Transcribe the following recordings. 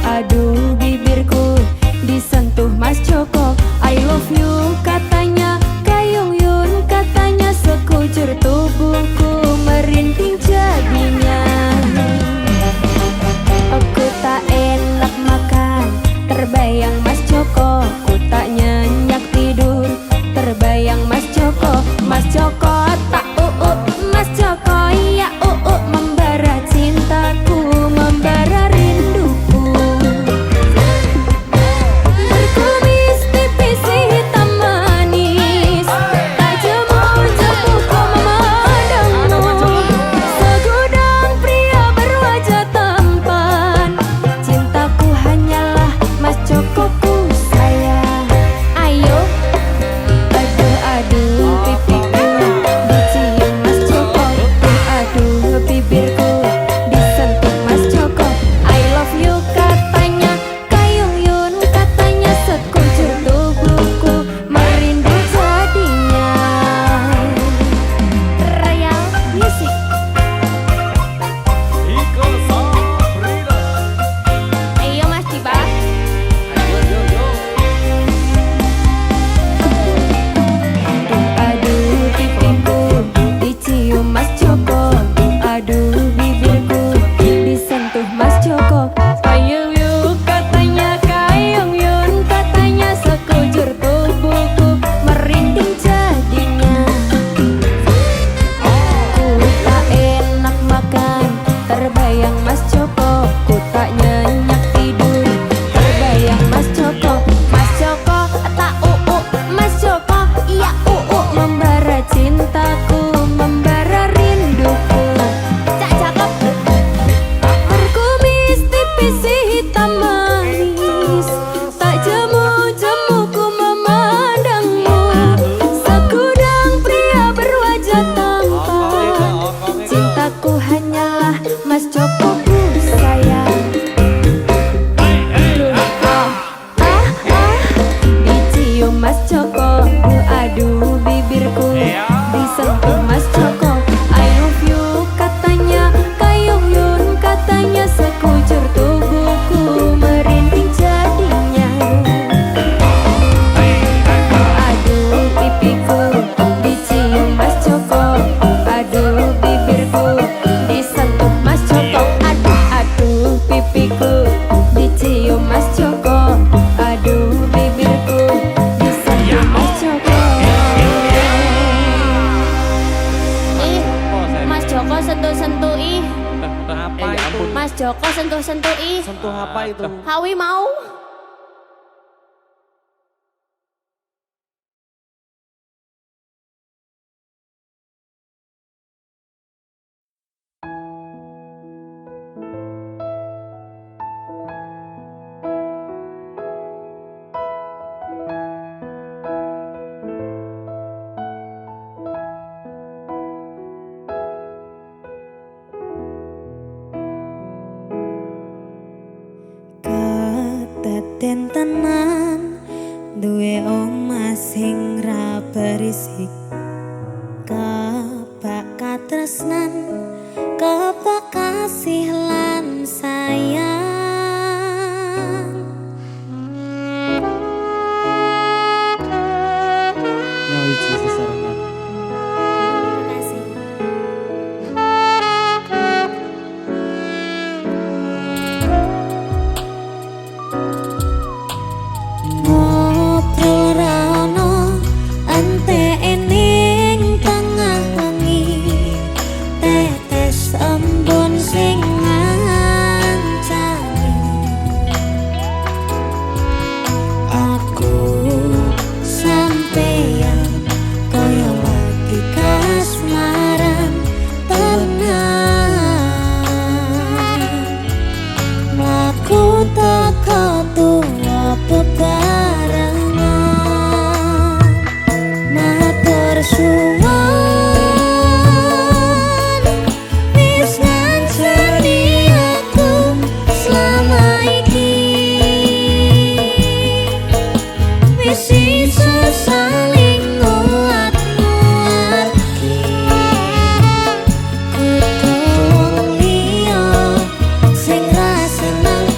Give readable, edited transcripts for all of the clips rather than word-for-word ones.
Aduh bibirku disentuh Mas Joko. I love you katanya, Kayung Yun katanya, sekujur tubuhku merinding jadinya. Aku tak enak makan, terbayang Mas Joko. Ku tak nyenyak tidur, terbayang Mas Joko. Mas Joko tak Mas Joko ya membara cintaku, membara rinduku. Berkumis tipis hitam manis, tak jemu-jemuku memandangmu. Segudang pria berwajah tampan, cintaku hanyalah Mas Jokoku sayang. Ayo aduh pipiku dicium Mas Joko. Aduh bibirku disentuh Mas Joko. I love you katanya, Kayung Yun katanya, sekujur tubuhku merindu jadinya. Royal Music. Iko Sabrina. Ayo Mas Diba. Aduh pipiku dicium Mas Joko. Aduh bibirku disentuh Mas Joko. Kayung Yun katanya, Kayung Yun katanya, sekujur tubuhku merinding jadinya. Ku tak enak makan, terbayang Mas Joko. Ku tak nyenyak tidur, terbayang Mas Joko. Mas Joko tak Mas Joko iya membara cintaku, membara rinduku. Cak cakep. Berkumis tipis hitam manis, tak jemu-jemuku memandangmu. Segudang pria berwajah tampan, cintaku hanyalah Mas Jokoku sayang. Dicium Mas Joko. Aduh bibirku disentuh Mas Joko. I love you katanya, Kayung Yun katanya, sekujur tubuhku merinding jadinya. Aduh pipiku dicium Mas Joko. Aduh bibirku disentuh Mas Joko. Aduh pipiku dicium Mas Joko. Aduh bibirku disentuh Mas Joko. Ih, Mas Joko sentuh-sentuh ih. Apa itu? Mas Joko sentuh-sentuh ih. Sentuh apa itu? Hawi mau. Kedaden tenan duwe omah sing ra berisik, kebak katresnan, kebak kasih lan sayang. Nyawiji sesarengan. Makasih. Ngobrol rano ante ening tengah wengi, tetes embun sing ngancani. Aku sampeyan koyo lagi kasmaran tenan. Mlaku teko tuwa bebarengan, matur suwun wis ngancani aku selama iki. Wis iso saling nguat-nguatke, kudu liya sing ra seneng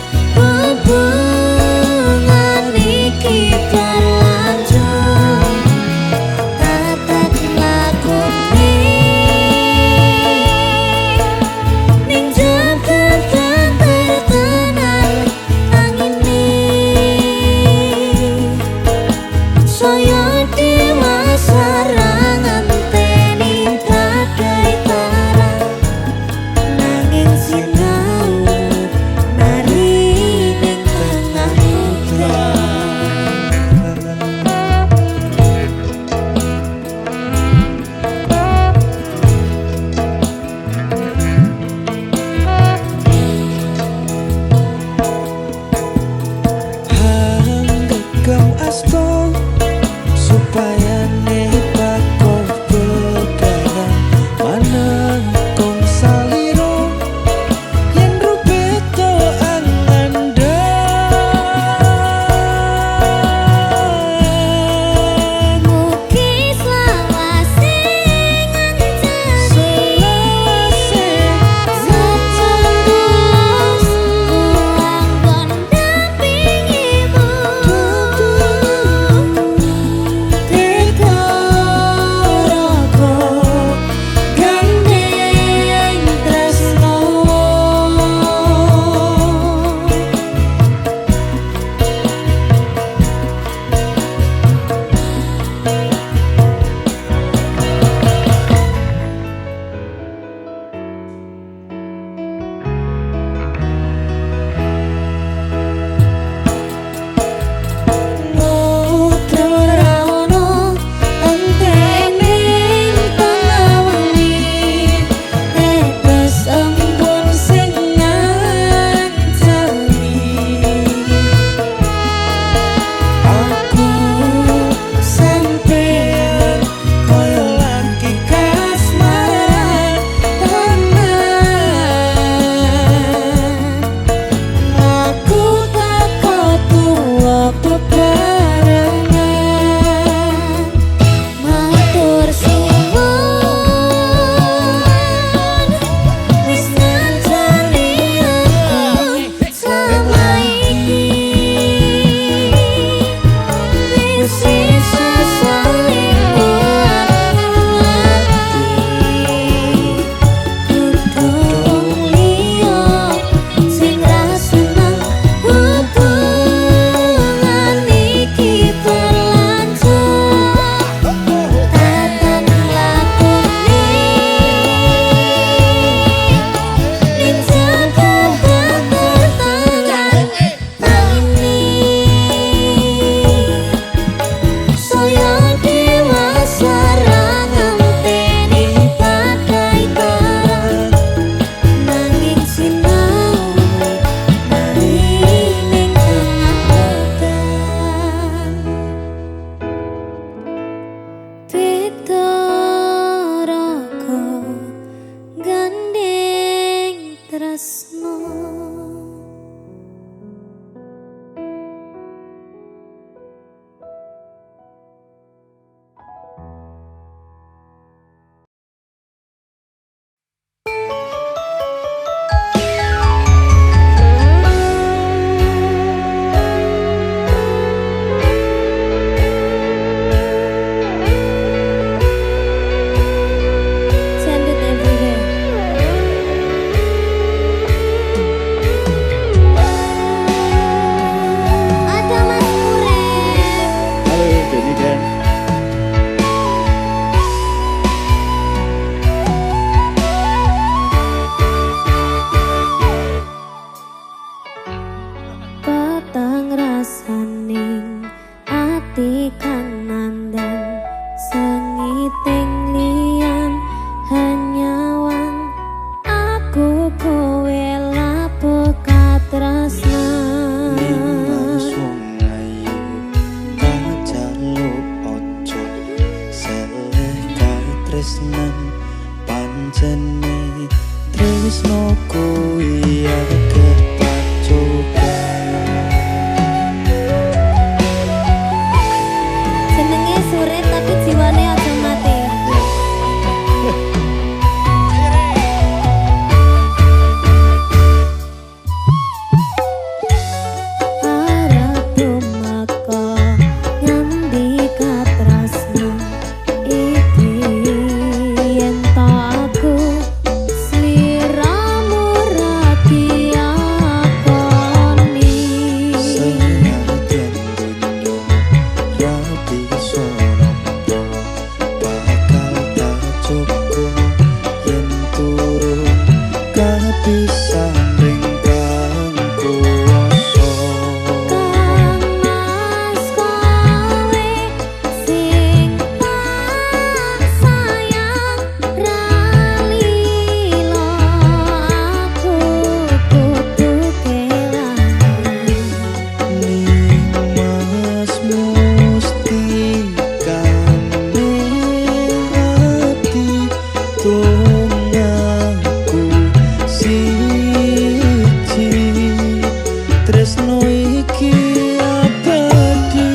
tresno iki abadi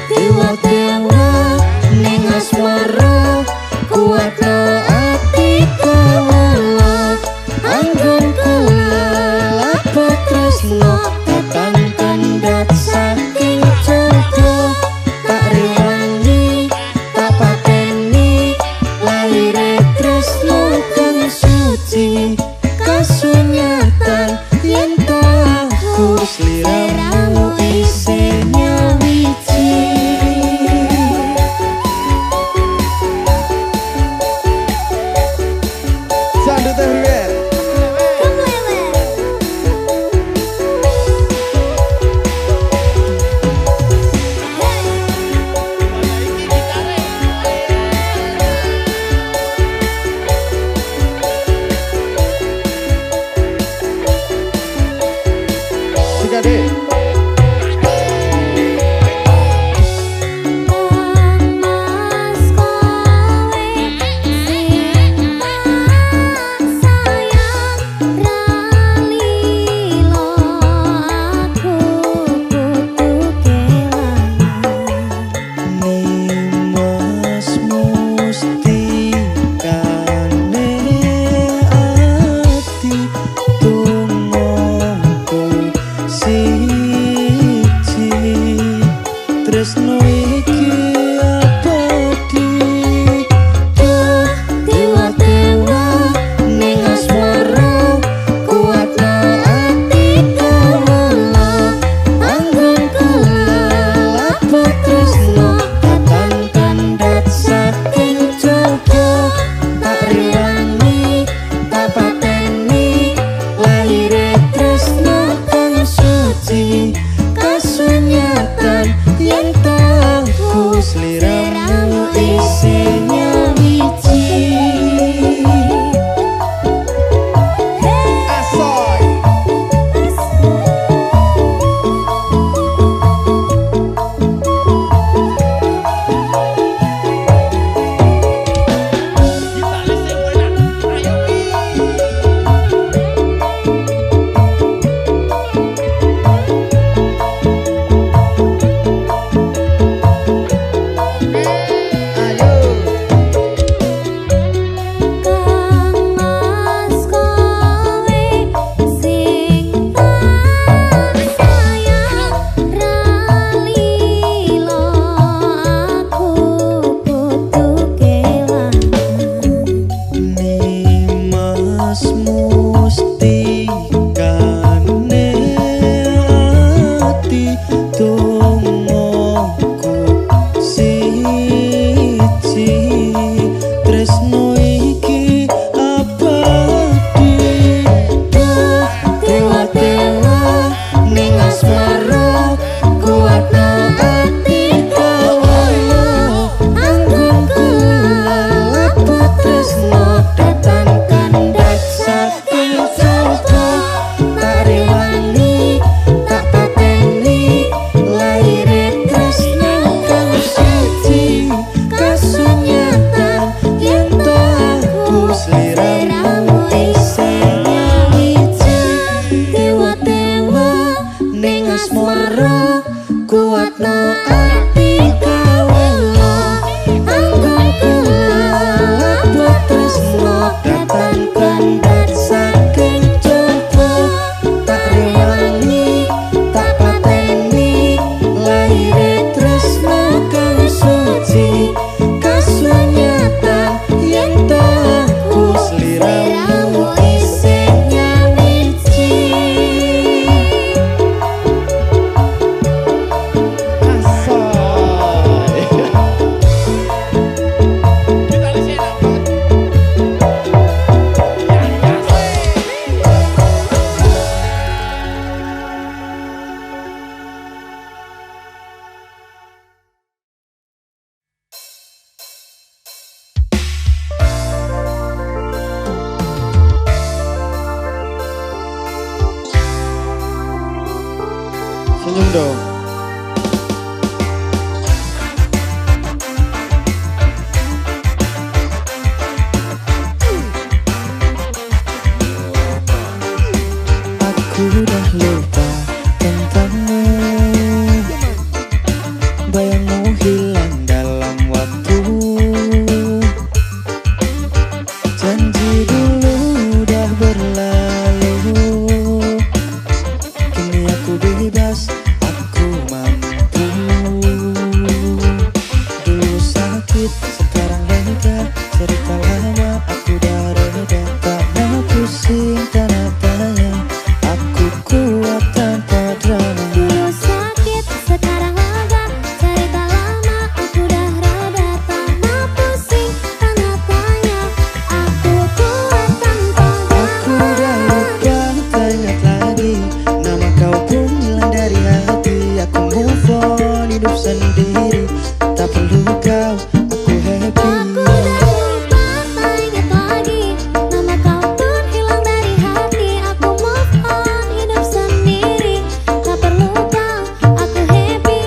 dewa-dewa ning asmara kuatno ati kawula anggun kula apa tresno tekan kandat saking jodoh tak rewangi tak pateni lahire tresno kang suci kasunyatan yen tahu sliramu isinya wiji sandut everywhere Mas kowe sing tak sayang ralilo aku kudu kelangan Nimas mustikane ati tumongko siji tresno iki abadi dewa-dewa ning asmara kuatno ati kawula anggun kula apa tresno tekan kandat saking jodoh tak rewangi tak pateni lahire tresno kang suci kasunyatan yen tahu sliramu isinya wiji asoy Mas kowe sing tak sayang ralilo aku kudu kelangan Nimas mustikane ati tumongko siji tresno iki abadi dewa-dewa ning asmara kuatno ati kawula anggun kula apa tresno datang kandat saking jodoh tak rewangi tak pateni lahire tresno kang suci kasunyatan yen tahu sliramu isinya wiji dewa-dewa ning asmara kuatno ati kawula anggun kula apa tresno datang kandat saking jodoh tak rewangi tak pateni lahire tresno kang suci kasunyatan yen tahu sliramu isinya wiji Senyum dong. Aku lagi. Nama kau pun hilang dari hati. Aku move on, hidup sendiri. Tak perlu kau, aku happy. Aku dah lupa, tak ingat lagi. Nama kau pun hilang dari hati. Aku move on, hidup sendiri. Tak perlu kau, aku happy.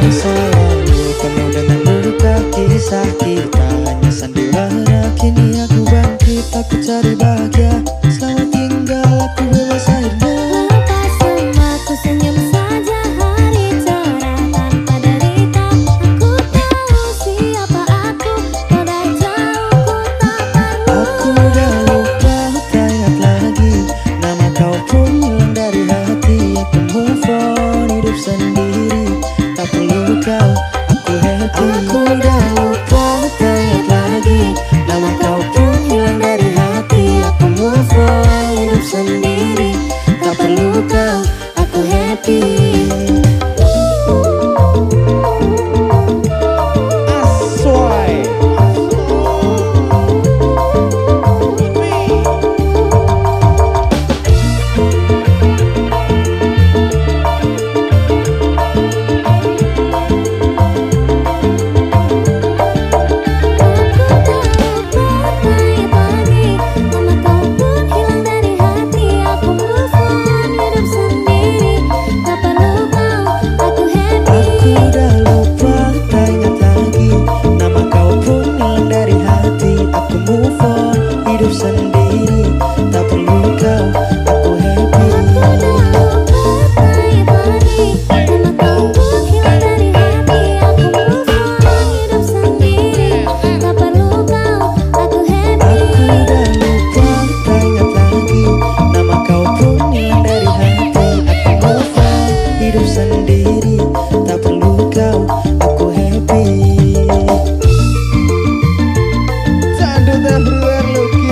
Masa lalu penuh dengan luka, kisah kita hanya sandiwara. Kini aku bangkit, aku cari bahagia. Selamat tinggal, aku bebas akhirnya. Lepas semua ku senyum saja, hari cerah tanpa derita. Aku tahu siapa aku, kau dah jauh, ku tak perlu. Aku udah lupa, tak ingat lagi. Nama kau pun hilang dari hati. Aku move on, hidup sendiri. Tak perlu kau, aku happy. Aku udah lupa, tak ingat lagi. Nama kau pun hilang dari hati. Aku move on, hidup sendiri. Tak perlu kau, aku happy. Aswai. Aku dah lupa, tak ingat lagi. Nama kau pun hilang dari hati. Aku move on, hidup sendiri. Tak perlu kau, aku happy. Aku udah lupa, tak ingat lagi. Nama kau pun hilang dari hati. Aku move on, hidup sendiri. Tak perlu kau, aku happy. Aku dah lupa, tak ingat lagi. Nama kau pun hilang dari hati. Aku move on, hidup sendiri. Tak perlu kau, aku happy. Sandut everywhere looking.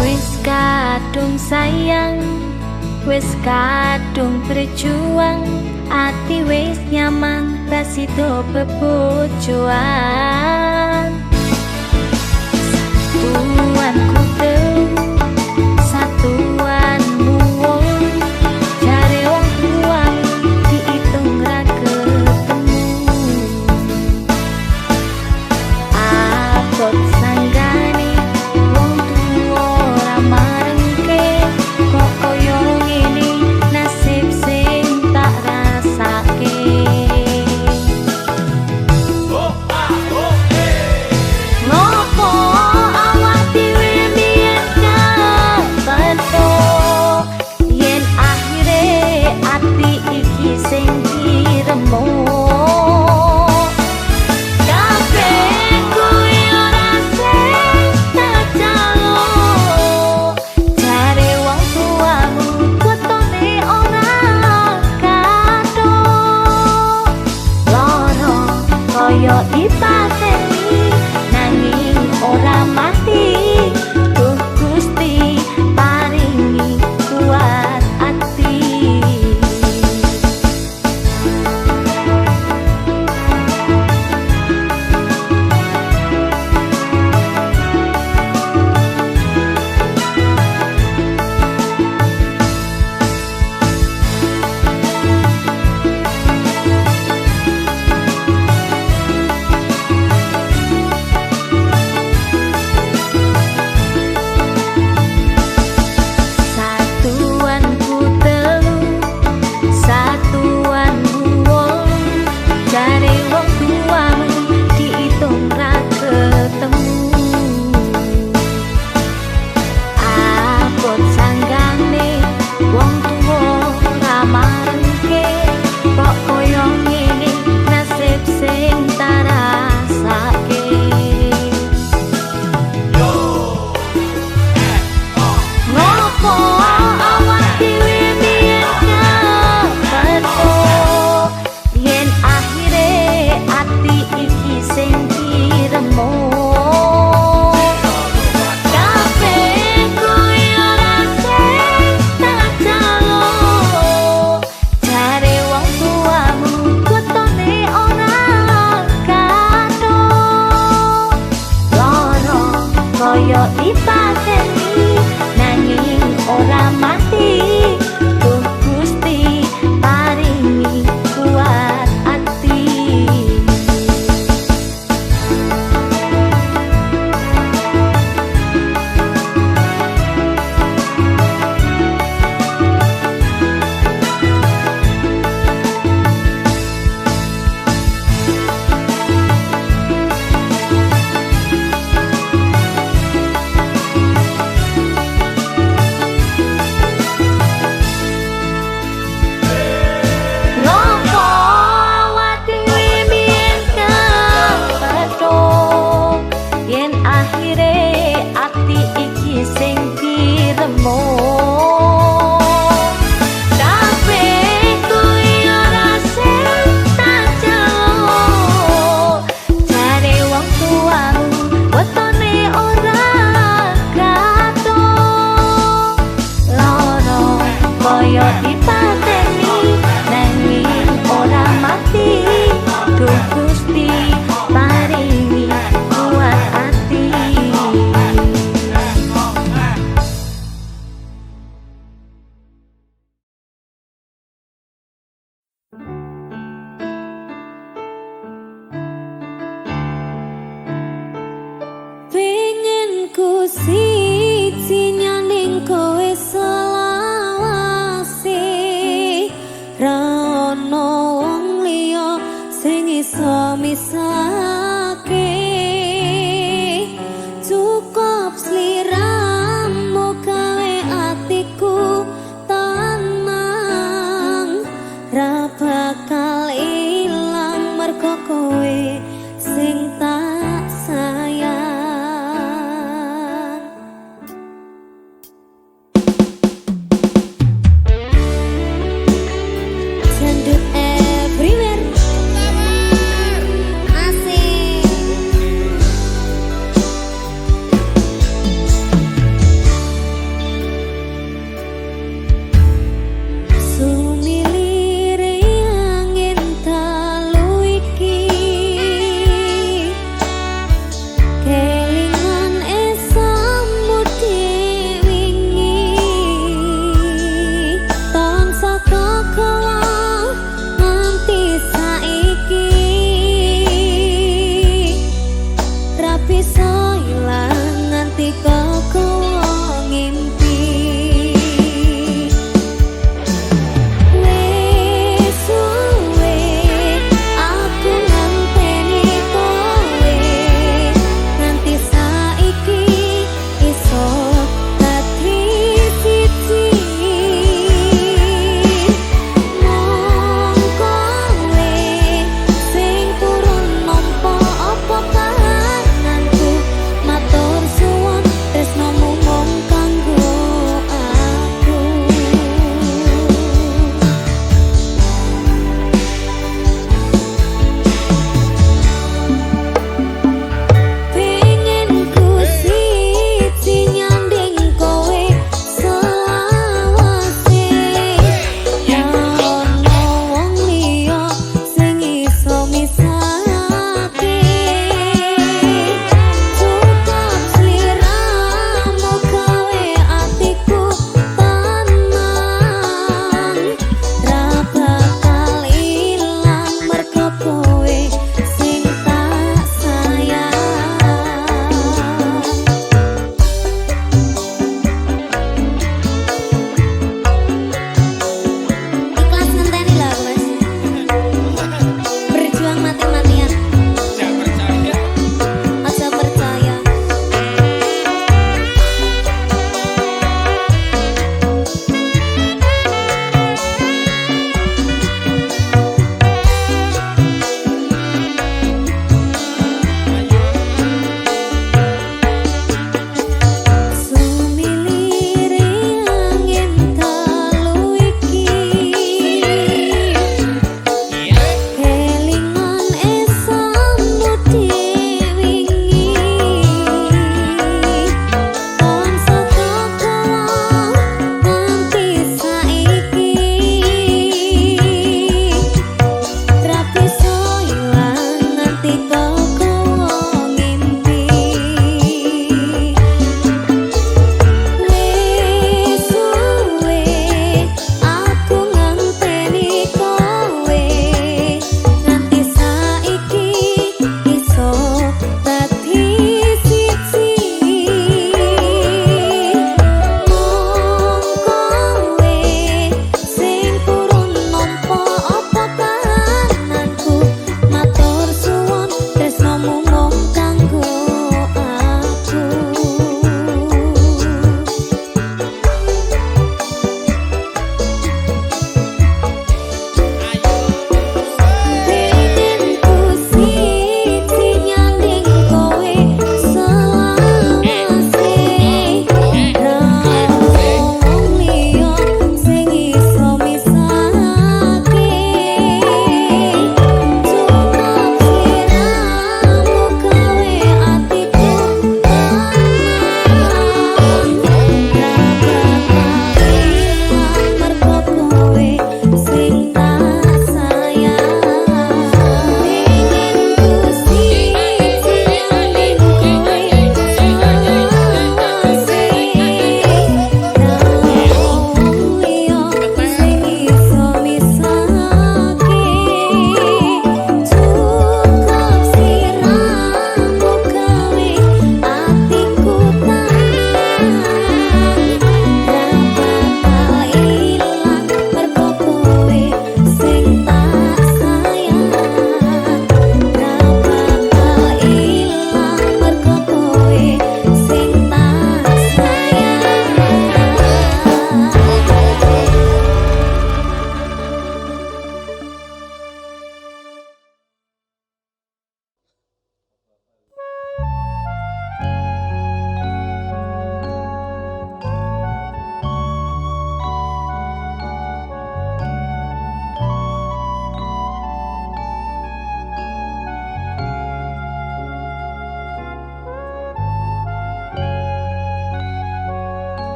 Wis kadung sayang, wis kadung berjuang, ati wis nyaman, rasido bebojoan. Satuanku teu, satuanmu wong, jare wong tua diitung ra ketemu. Abot sanggane wong tuwa ora marengke, kok koyo ngene nasib sing tak rasake. Ngopo awak dhewe kaya dipateni nanging ora mati. Duh Gusti paringi kuat ati. Pengen ku siji nyaning kowe selawase.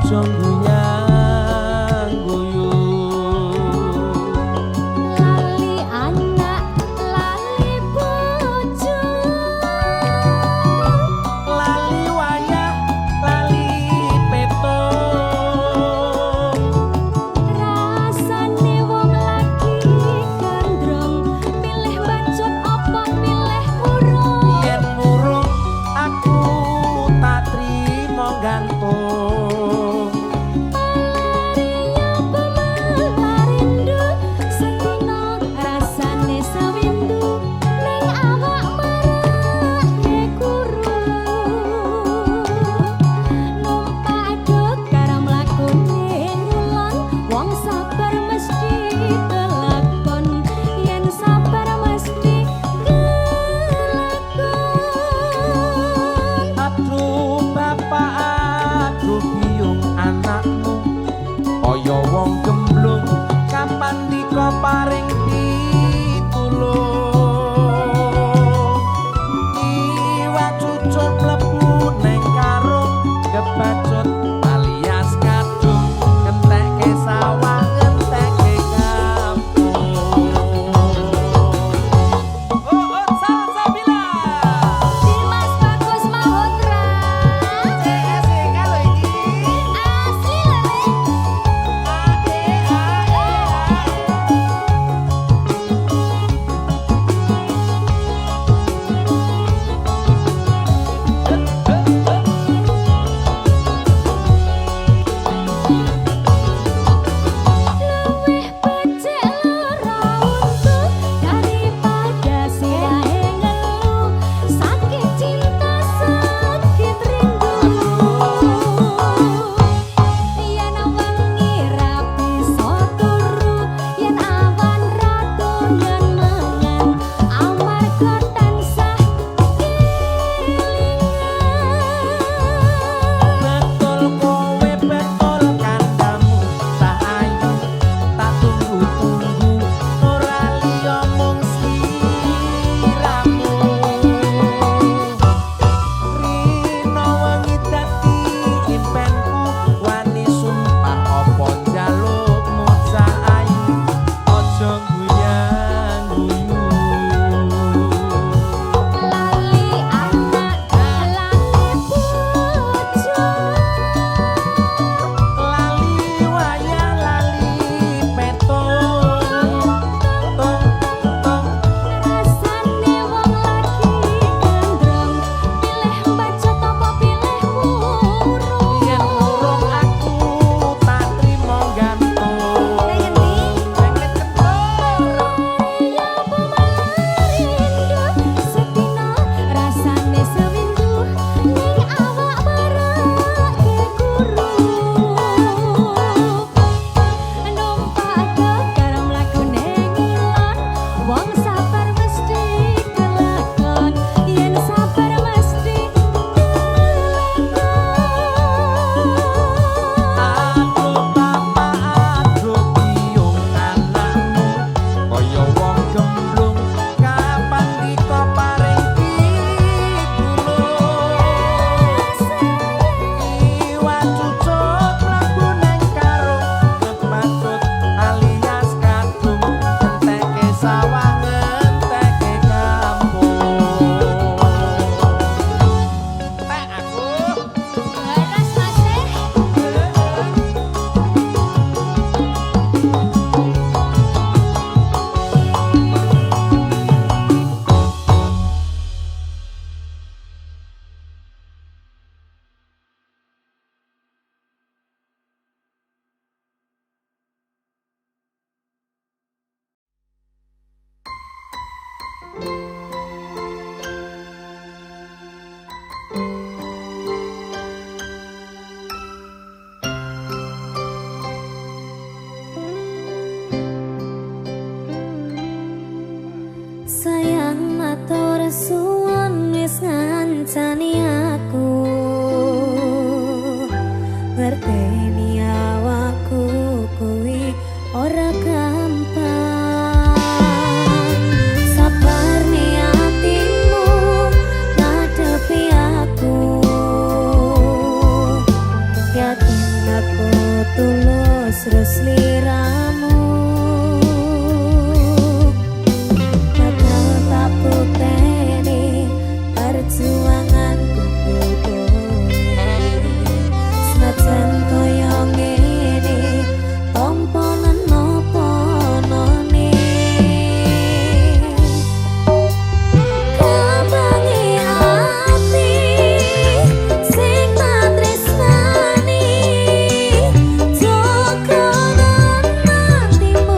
ojo guyang guyu. Lali anak, lali bojo, Lali wayah, lali peto. rasane wong lagi gandrong, pilih bacot apa pilih urung. Yen murung aku tak trimo gantung. Malariya pemalarindu, sedina rasane sewindu, ning awak marake guru. Numpak aduk karo mlakune ngulon, wong sabar mesti kelakon, yen sabar mesti kelakon. Aduh bapak, aduh biung anakmu, kaya wong gemblung, kapan dika paring pitulung. Iwak cucuk mlebu neng karung, kebacut alias kadung, ngentekke sawah, ngentekke kampung. Salsabila. Dimas Bagus Mahotra, CSE kalau iki. asli lele. Luwih becik lara untu daripada sirahe ngeluh, sakit cinta sakit rindu. Yen wengi ra bisa turu, yen awan ra doyan mangan, amarga tansah kelingan. Betul kowe betul kandamu, tak ayu tak tunggu-tunggu, ora liya mung sliramu. Rino wengi dadi impenku, wani sumpah apa jalukmu cah ayu, aja guyang guyu. Lali anak, lali bojo, Lali wayah, lali peto. Tong tong rasane wong lagi gandrong, pilih bacot apa pilih murung. yen murung aku tak trimo gantung. Pengen kentur. Ya pemalarindu, sedina rasane sewindu, ning awak marake guru. Numpak aduk karo mlakune ngulon, wong sabar mesti kelakon, yen sabar mesti kelakon. Aduh bapak, aduh biung anakmu, kaya wong gemblung, kapan dika paring pitulung. Iwak cucuk mlebu neng karung, kebacut alias kadung, ngentekke sawah, ngentekke kampung. Tek aku. Leres masih. Sayang matur suwun wis ngancani aku, ngerteni awakku kuwi ora gampang. Sabar nih Aku tulus terus liramu bakal tak bukeni perjuanganku kowe senajan koyo ngene tomponan nopo-none kambangi ati sing tak tresnani jokonan atimu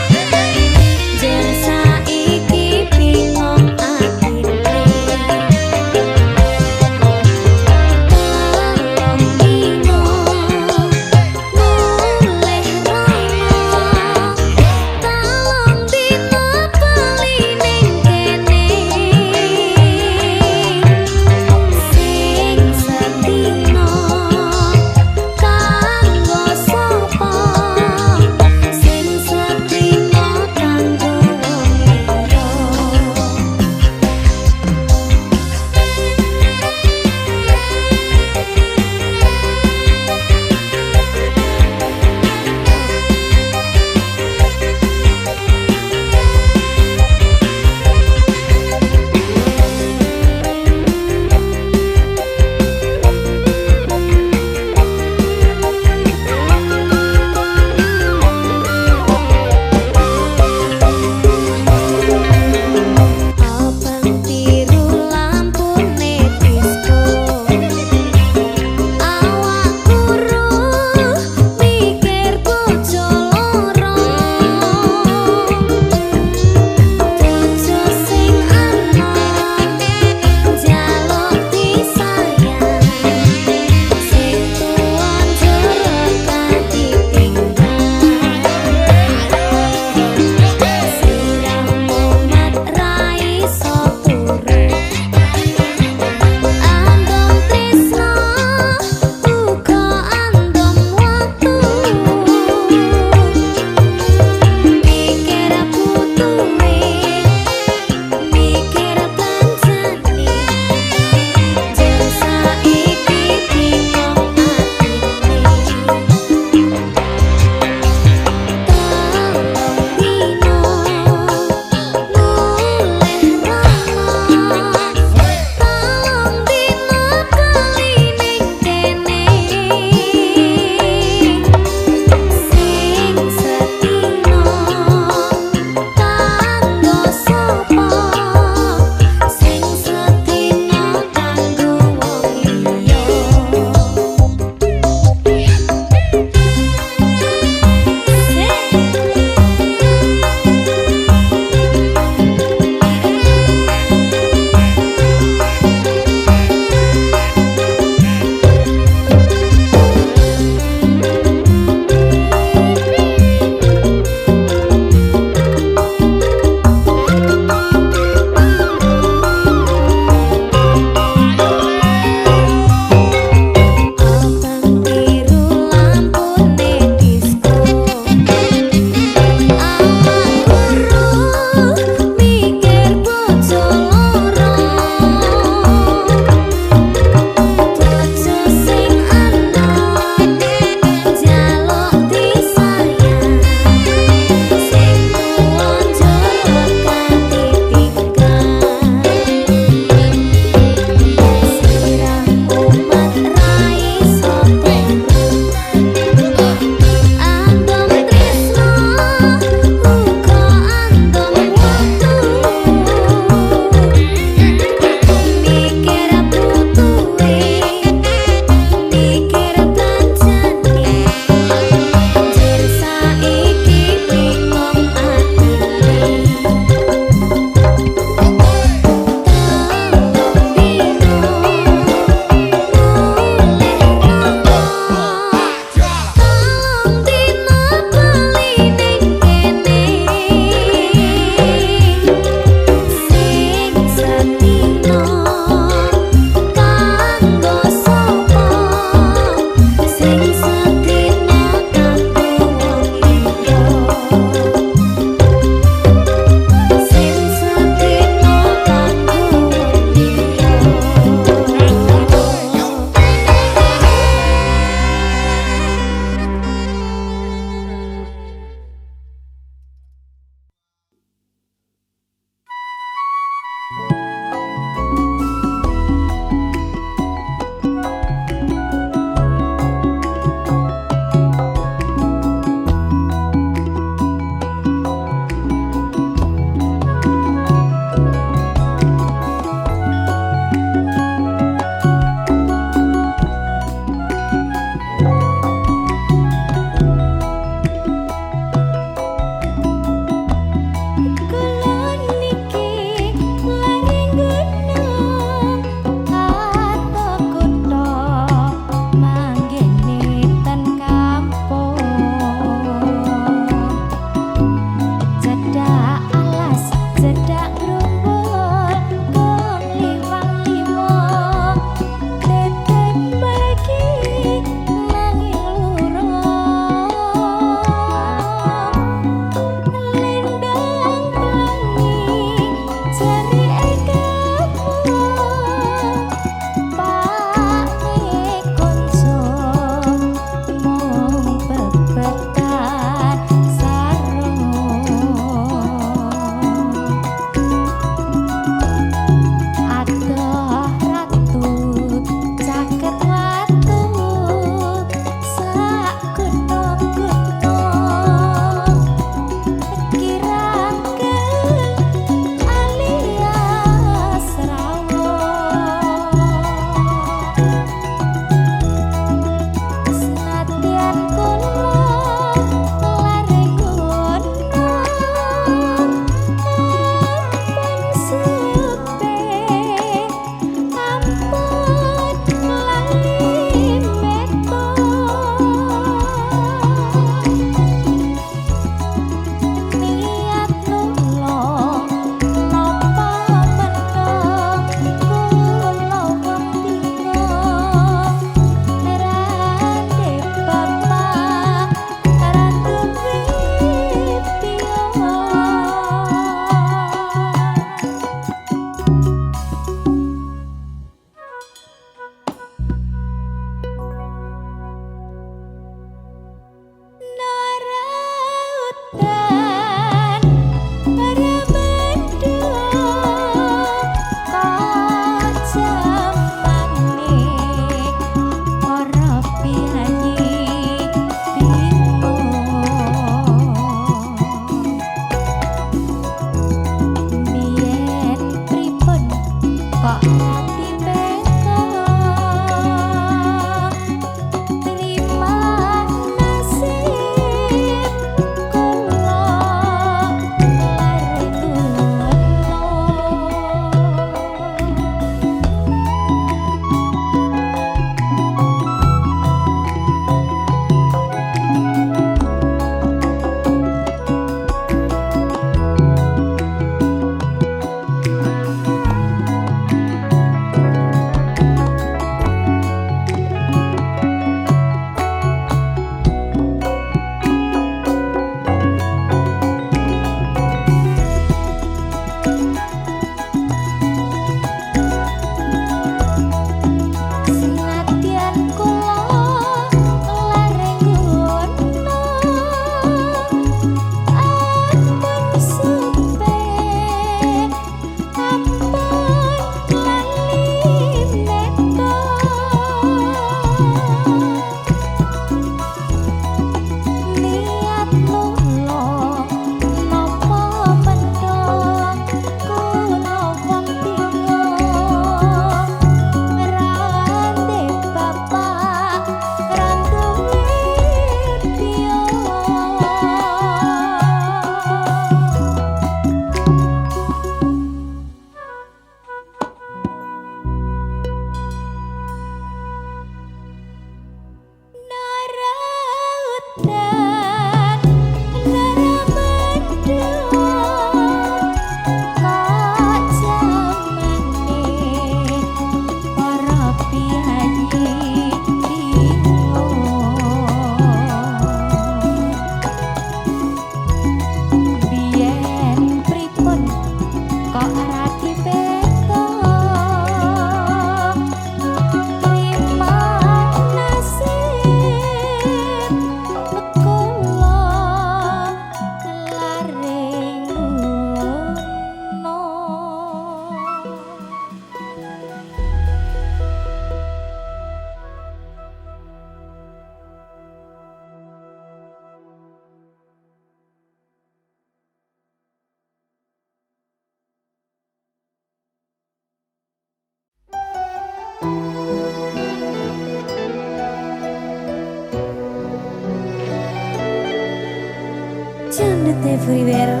everywhere.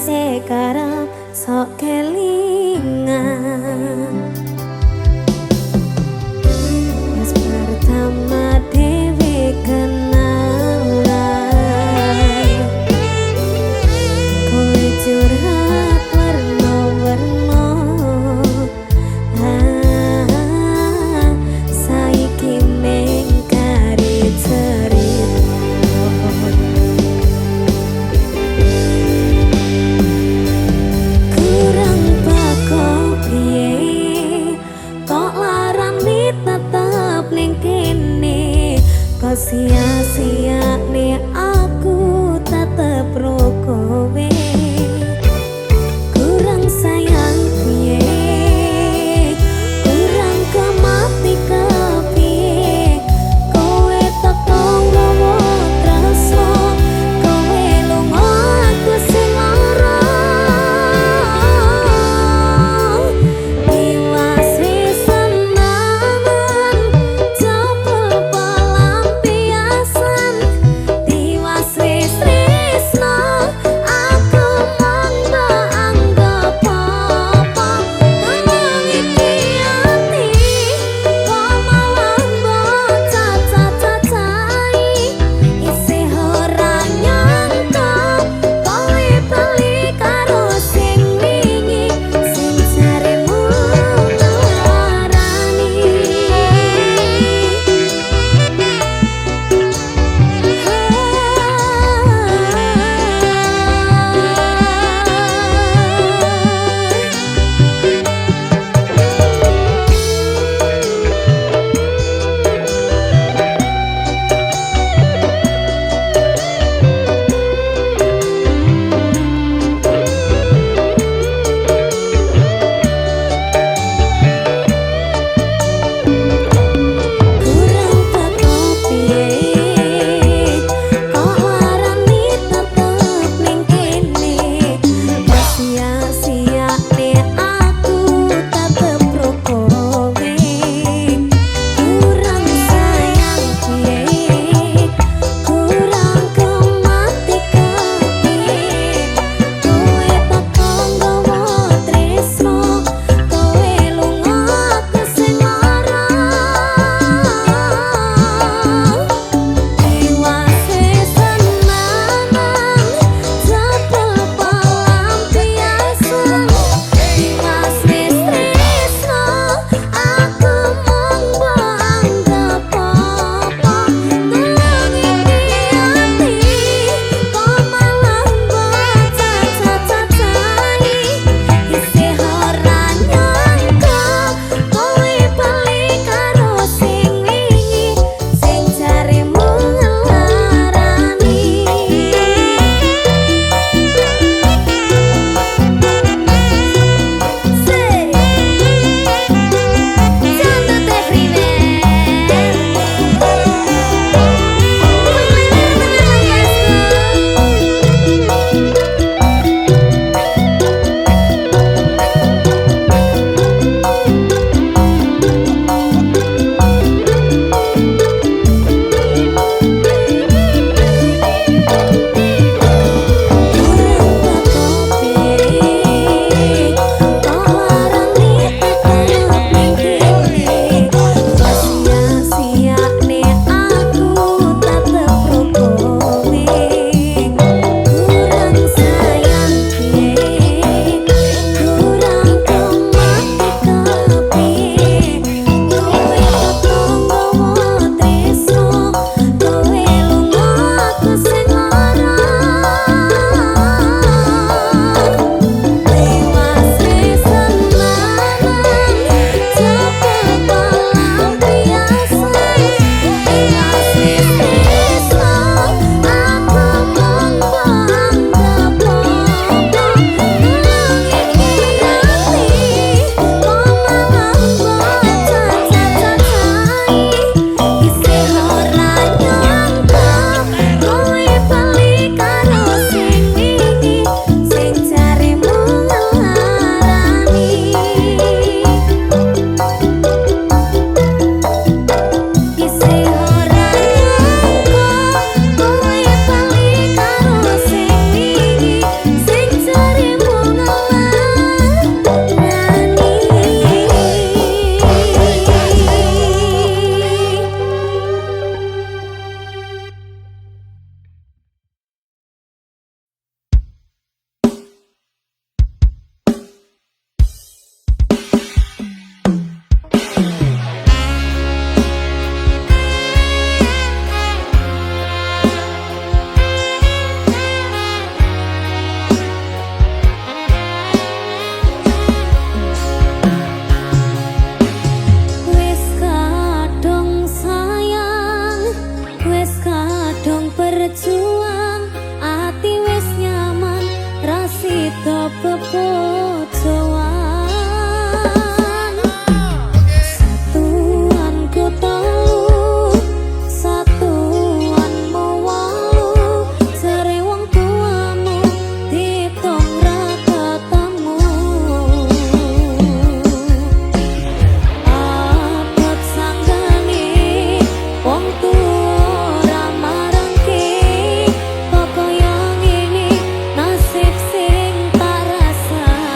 Sekarang sok kelingan pas pertama dewe kenalan kowe curhat warna-warna saiki mengkari cerita sia-sia nih aku tetep ro kowe kurang sayang piye kurang kemati kepiye kowe teko ngowo tresno kowe lunga aku sing lara iwas senangan jopel pelampiasan bebojoan satuan ku telu satuan mewalu jare wong tuamu ditung ra ketemu abot sanggane wong tuwa ora marangke kok koyo ngene nasib sing tak rasani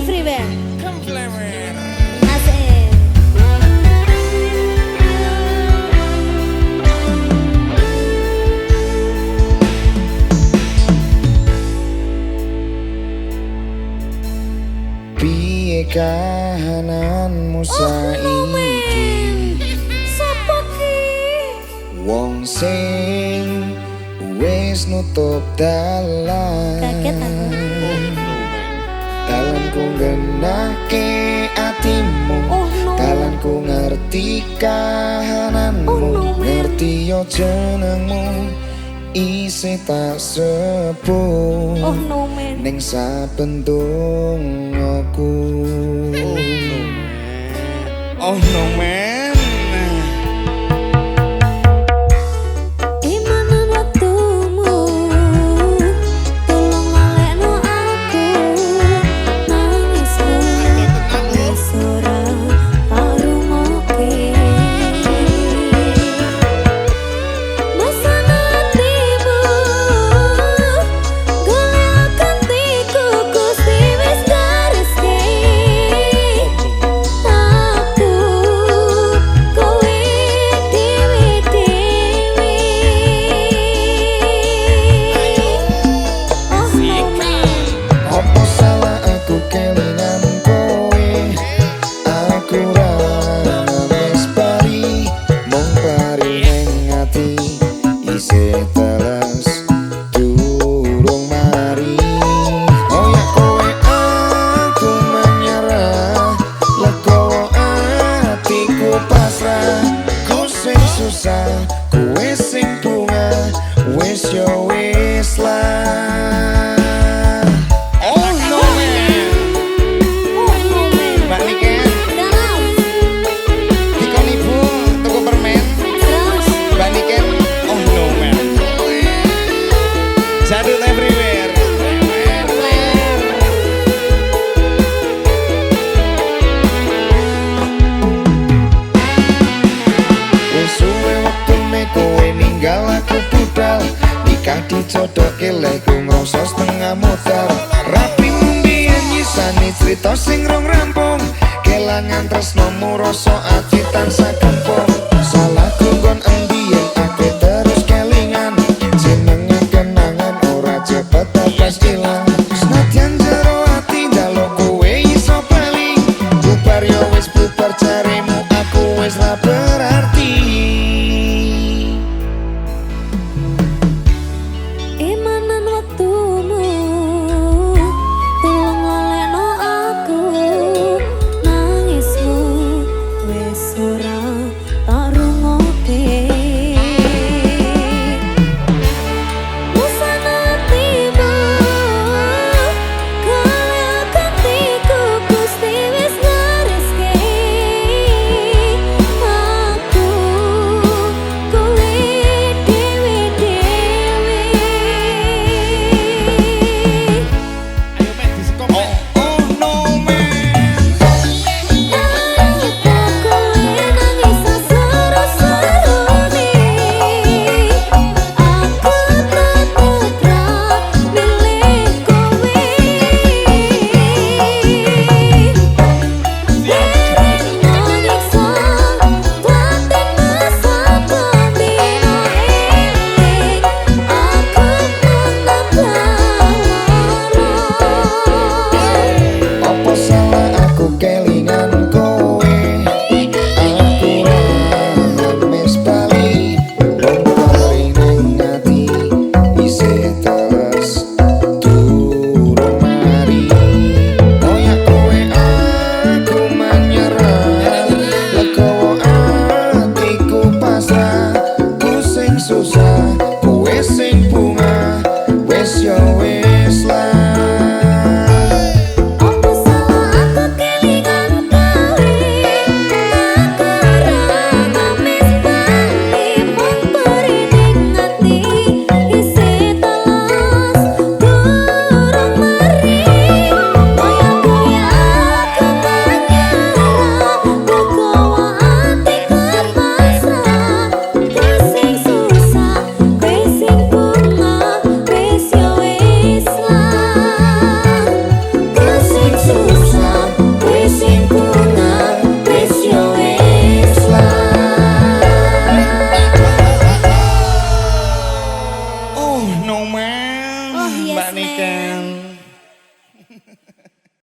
everywhere. Everywhere. Asik. Piye kahananmu saiki? Sopo ki? Wong sing wis nutup dalan. Kaget aku. Dalanku genake atimu. Oh no. Dalanku ngerti kahananmu. Oh no, man. Ngerti yo jenengmu. Isih tak sepuh. Oh no man. Ning saben dongaku. Oh no man. Imanan waktumu, tolong lalekno aku. Nangisku, wis ora arungoke. Mesana hatimu, golek kantiku, Gusti wis gareske. Aku kowe dewe-dewe. Oh no man. Apa salah aku kelingan kowe? Aku ra wis bari, mung bari ning ati isih teles durung mari. Oh ya kowe aku menyerah, legowo atiku pasrah. Ku sing susah, kowe sing bunga, wis yo wis lah. Oh no man. Oh no man. Mbak Niken, Dalam. dikon ibu tuku permen. Terus. Mbak Niken, oh no man. Jadul everywhere. Wis suwe wektune kowe ninggal aku budal. Nikah dijodohke leku ngrasa setengah modal. Rapi mbiyen nyisani crita sing rong rampung. Kelangan tresnomu rasa ati tansah kempung. Salahku nggon endi yen aku